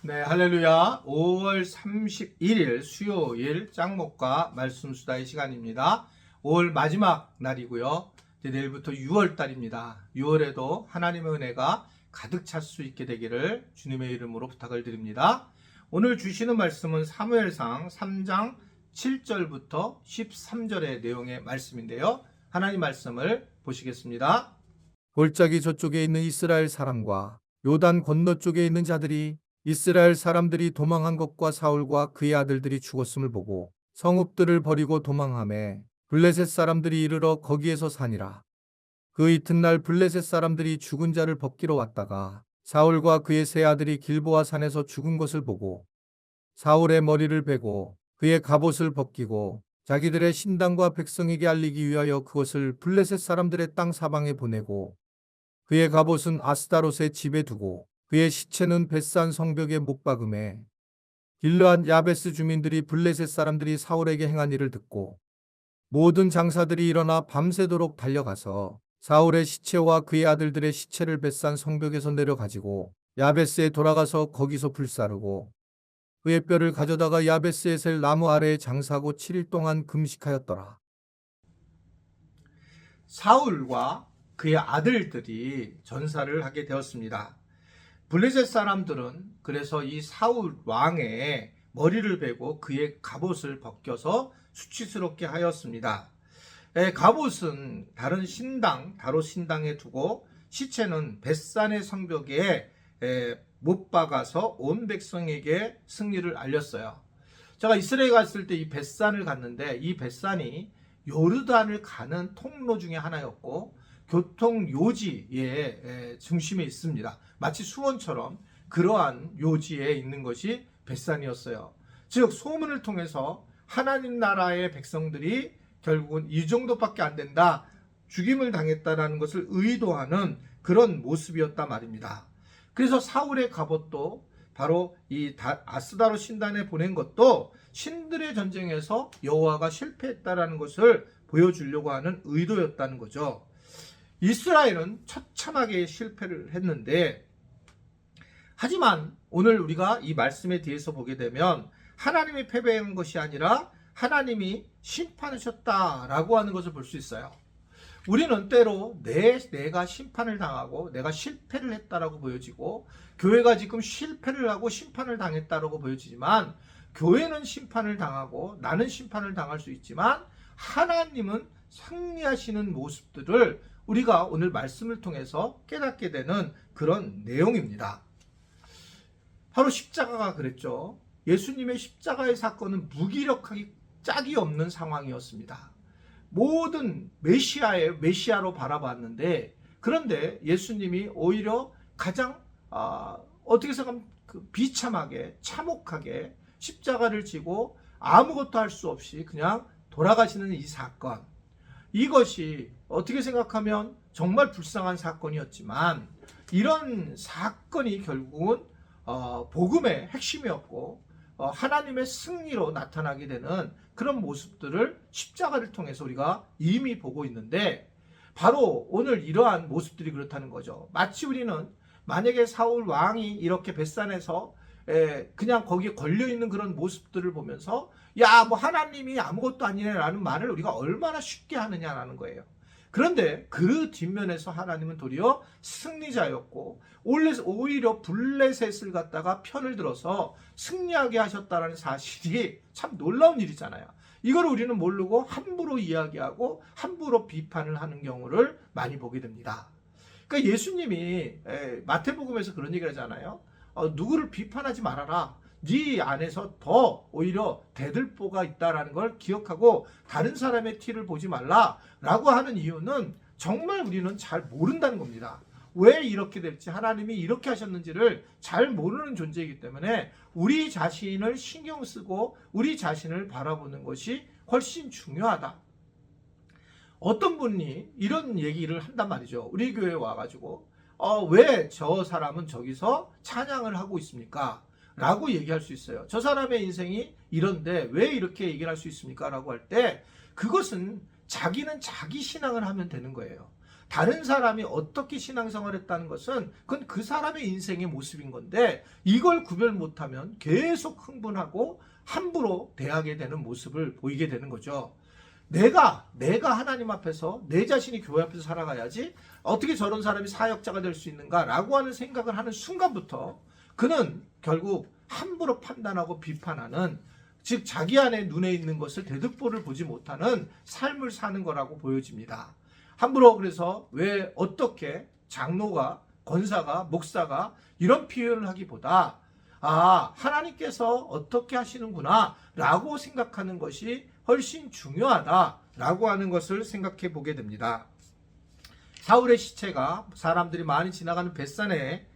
네, 할렐루야. 5월 31일 수요일 짱목과 말씀 수다의 시간입니다. 5월 마지막 날이고요. 이제 내일부터 6월 달입니다. 6월에도 하나님의 은혜가 가득 찰 수 있게 되기를 주님의 이름으로 부탁을 드립니다. 오늘 주시는 말씀은 사무엘상 3장 7절부터 13절의 내용의 말씀인데요. 하나님 말씀을 보시겠습니다. 골짜기 저쪽에 있는 이스라엘 사람과 요단 건너쪽에 있는 자들이 이스라엘 사람들이 도망한 것과 사울과 그의 아들들이 죽었음을 보고 성읍들을 버리고 도망하매 블레셋 사람들이 이르러 거기에서 사니라. 그 이튿날 블레셋 사람들이 죽은 자를 벗기러 왔다가 사울과 그의 세 아들이 길보아 산에서 죽은 것을 보고 사울의 머리를 베고 그의 갑옷을 벗기고 자기들의 신당과 백성에게 알리기 위하여 그것을 블레셋 사람들의 땅 사방에 보내고 그의 갑옷은 아스다롯의 집에 두고 그의 시체는 벳산 성벽에 못 박음에 길르앗 야베스 주민들이 블레셋 사람들이 사울에게 행한 일을 듣고 모든 장사들이 일어나 밤새도록 달려가서 사울의 시체와 그의 아들들의 시체를 벳산 성벽에서 내려가지고 야베스에 돌아가서 거기서 불사르고 그의 뼈를 가져다가 야베스에 셀 나무 아래에 장사하고 7일 동안 금식하였더라. 사울과 그의 아들들이 전사를 하게 되었습니다. 블레셋 사람들은 그래서 이 사울 왕의 머리를 베고 그의 갑옷을 벗겨서 수치스럽게 하였습니다. 갑옷은 다른 신당, 다롯 신당에 두고 시체는 벳산의 성벽에 못 박아서 온 백성에게 승리를 알렸어요. 제가 이스라엘 갔을 때 이 벳산을 갔는데 이 벳산이 요르단을 가는 통로 중에 하나였고 교통 요지의 중심에 있습니다. 마치 수원처럼 그러한 요지에 있는 것이 벳산이었어요. 즉 소문을 통해서 하나님 나라의 백성들이 결국은 이 정도밖에 안 된다, 죽임을 당했다라는 것을 의도하는 그런 모습이었단 말입니다. 그래서 사울의 갑옷도 바로 이 아스다롯 신단에 보낸 것도 신들의 전쟁에서 여호와가 실패했다라는 것을 보여주려고 하는 의도였다는 거죠. 이스라엘은 처참하게 실패를 했는데, 하지만 오늘 우리가 이 말씀에 대해서 보게 되면 하나님이 패배한 것이 아니라 하나님이 심판하셨다라고 하는 것을 볼 수 있어요. 우리는 때로 내가 심판을 당하고 내가 실패를 했다라고 보여지고 교회가 지금 실패를 하고 심판을 당했다라고 보여지지만, 교회는 심판을 당하고 나는 심판을 당할 수 있지만 하나님은 승리하시는 모습들을 우리가 오늘 말씀을 통해서 깨닫게 되는 그런 내용입니다. 바로 십자가가 그랬죠. 예수님의 십자가의 사건은 무기력하기 짝이 없는 상황이었습니다. 모든 메시아로 바라봤는데, 그런데 예수님이 오히려 가장 어떻게 생각하면 비참하게 참혹하게 십자가를 지고 아무것도 할 수 없이 그냥 돌아가시는 이 사건, 이것이 어떻게 생각하면 정말 불쌍한 사건이었지만 이런 사건이 결국은 복음의 핵심이었고 하나님의 승리로 나타나게 되는 그런 모습들을 십자가를 통해서 우리가 이미 보고 있는데, 바로 오늘 이러한 모습들이 그렇다는 거죠. 마치 우리는 만약에 사울 왕이 이렇게 벳산에서 그냥 거기에 걸려있는 그런 모습들을 보면서 야, 뭐 하나님이 아무것도 아니네라는 말을 우리가 얼마나 쉽게 하느냐라는 거예요. 그런데 그 뒷면에서 하나님은 도리어 승리자였고 오히려 블레셋을 갖다가 편을 들어서 승리하게 하셨다는 사실이 참 놀라운 일이잖아요. 이걸 우리는 모르고 함부로 이야기하고 함부로 비판을 하는 경우를 많이 보게 됩니다. 그러니까 예수님이 마태복음에서 그런 얘기를 하잖아요. 누구를 비판하지 말아라. 네 안에서 더 오히려 대들보가 있다라는 걸 기억하고 다른 사람의 티를 보지 말라라고 하는 이유는 정말 우리는 잘 모른다는 겁니다. 왜 이렇게 될지, 하나님이 이렇게 하셨는지를 잘 모르는 존재이기 때문에 우리 자신을 신경 쓰고 우리 자신을 바라보는 것이 훨씬 중요하다. 어떤 분이 이런 얘기를 한단 말이죠. 우리 교회에 와가지고 왜 저 사람은 저기서 찬양을 하고 있습니까? 라고 얘기할 수 있어요. 저 사람의 인생이 이런데 왜 이렇게 얘기를 할 수 있습니까? 라고 할 때 그것은 자기는 자기 신앙을 하면 되는 거예요. 다른 사람이 어떻게 신앙생활을 했다는 것은 그건 그 사람의 인생의 모습인 건데 이걸 구별 못하면 계속 흥분하고 함부로 대하게 되는 모습을 보이게 되는 거죠. 내가 하나님 앞에서 내 자신이 교회 앞에서 살아가야지 어떻게 저런 사람이 사역자가 될 수 있는가라고 하는 생각을 하는 순간부터 그는 결국 함부로 판단하고 비판하는, 즉 자기 안에 눈에 있는 것을 대득보를 보지 못하는 삶을 사는 거라고 보여집니다. 함부로 그래서 왜 어떻게 장로가, 권사가, 목사가 이런 표현을 하기보다 하나님께서 어떻게 하시는구나 라고 생각하는 것이 훨씬 중요하다라고 하는 것을 생각해 보게 됩니다. 사울의 시체가 사람들이 많이 지나가는 벳산에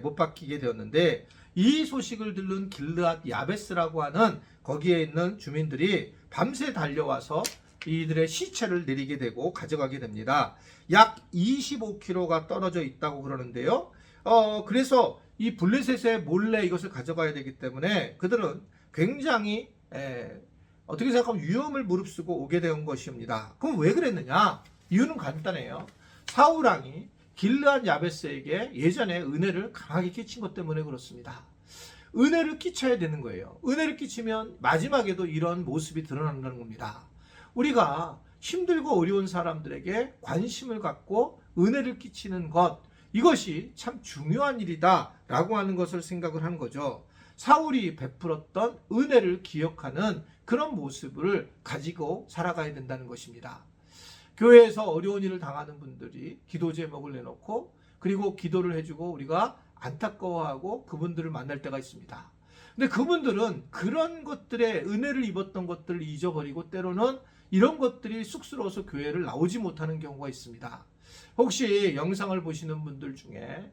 못 박히게 되었는데 이 소식을 들은 길르앗 야베스라고 하는 거기에 있는 주민들이 밤새 달려와서 이들의 시체를 내리게 되고 가져가게 됩니다. 약 25km가 떨어져 있다고 그러는데요. 그래서 이 블레셋에 몰래 이것을 가져가야 되기 때문에 그들은 굉장히 어떻게 생각하면 위험을 무릅쓰고 오게 된 것입니다. 그럼 왜 그랬느냐? 이유는 간단해요. 사울왕이 길르앗 야베스에게 예전에 은혜를 강하게 끼친 것 때문에 그렇습니다. 은혜를 끼쳐야 되는 거예요. 은혜를 끼치면 마지막에도 이런 모습이 드러난다는 겁니다. 우리가 힘들고 어려운 사람들에게 관심을 갖고 은혜를 끼치는 것, 이것이 참 중요한 일이다 라고 하는 것을 생각을 하는 거죠. 사울이 베풀었던 은혜를 기억하는 그런 모습을 가지고 살아가야 된다는 것입니다. 교회에서 어려운 일을 당하는 분들이 기도 제목을 내놓고 그리고 기도를 해주고 우리가 안타까워하고 그분들을 만날 때가 있습니다. 근데 그분들은 그런 것들에 은혜를 입었던 것들을 잊어버리고 때로는 이런 것들이 쑥스러워서 교회를 나오지 못하는 경우가 있습니다. 혹시 영상을 보시는 분들 중에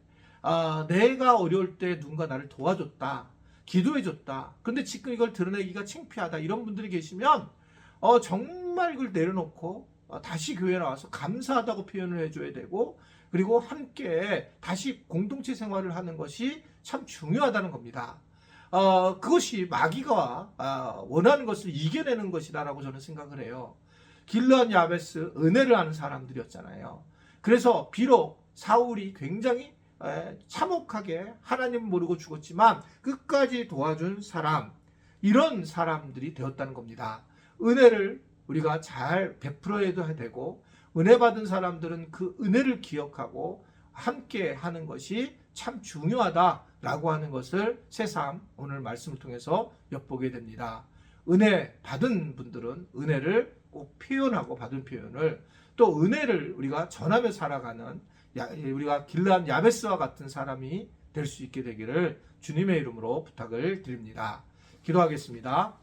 내가 어려울 때 누군가 나를 도와줬다, 기도해줬다, 근데 지금 이걸 드러내기가 창피하다, 이런 분들이 계시면 정말 이걸 내려놓고 다시 교회에 나와서 감사하다고 표현을 해줘야 되고 그리고 함께 다시 공동체 생활을 하는 것이 참 중요하다는 겁니다. 그것이 마귀가 원하는 것을 이겨내는 것이다라고 저는 생각을 해요. 길르앗 야베스 은혜를 하는 사람들이었잖아요. 그래서 비록 사울이 굉장히 참혹하게 하나님 모르고 죽었지만 끝까지 도와준 사람, 이런 사람들이 되었다는 겁니다. 은혜를 우리가 잘 베풀어야 되고 은혜 받은 사람들은 그 은혜를 기억하고 함께 하는 것이 참 중요하다라고 하는 것을 새삼 오늘 말씀을 통해서 엿보게 됩니다. 은혜 받은 분들은 은혜를 꼭 표현하고 받은 표현을, 또 은혜를 우리가 전하며 살아가는 우리가 길르앗 야베스와 같은 사람이 될 수 있게 되기를 주님의 이름으로 부탁을 드립니다. 기도하겠습니다.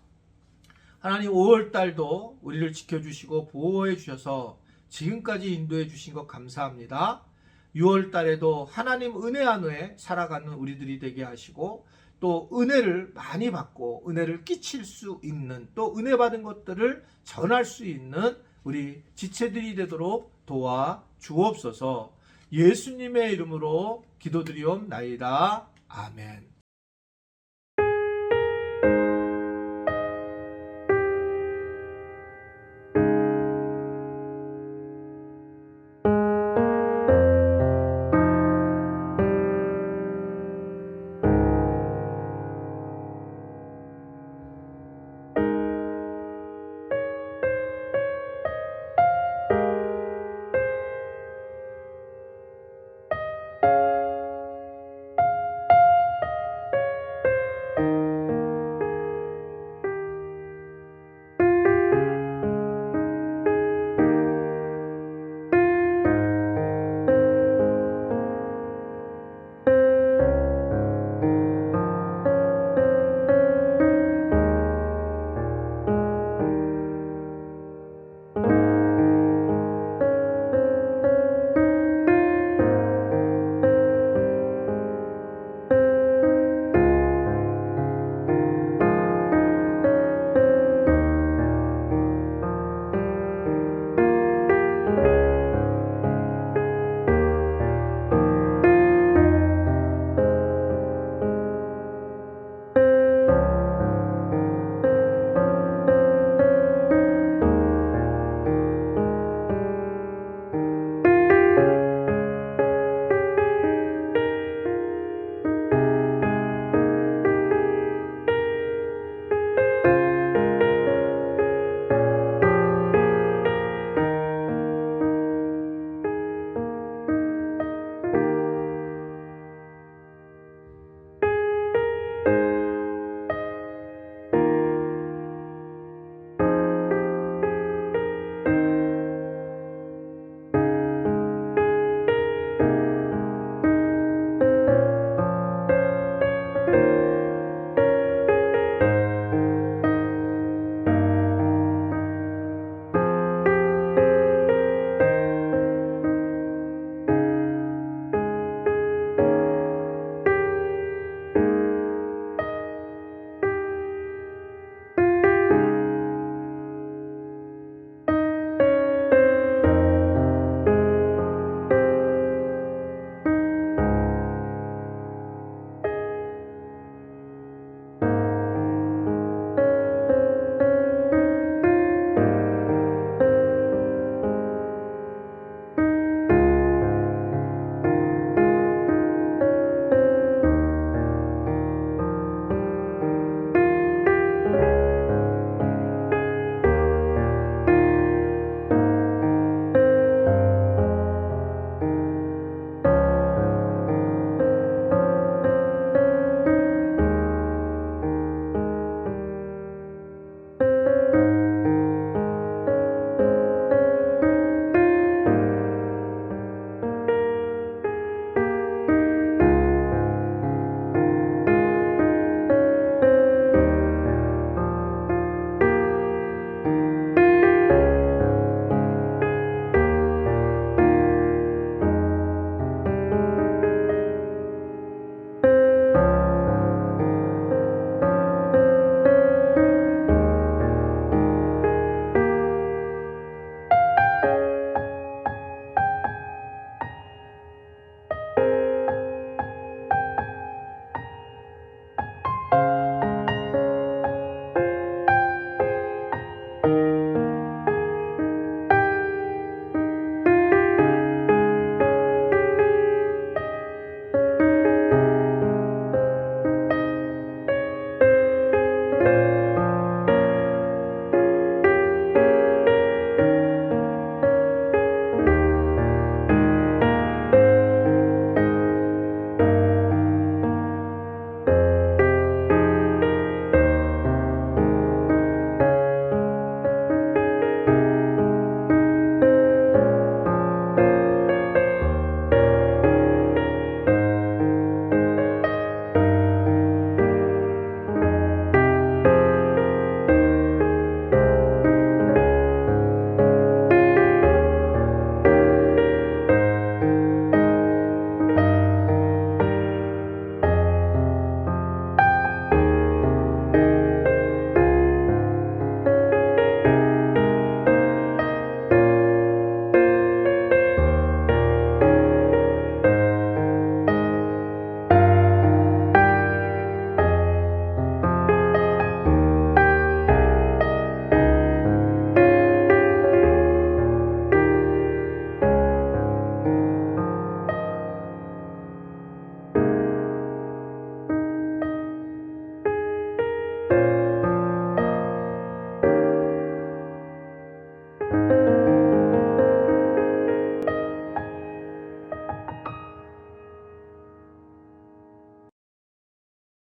하나님, 5월달도 우리를 지켜주시고 보호해 주셔서 지금까지 인도해 주신 것 감사합니다. 6월달에도 하나님 은혜 안에 살아가는 우리들이 되게 하시고 또 은혜를 많이 받고 은혜를 끼칠 수 있는, 또 은혜 받은 것들을 전할 수 있는 우리 지체들이 되도록 도와 주옵소서. 예수님의 이름으로 기도드리옵나이다. 아멘.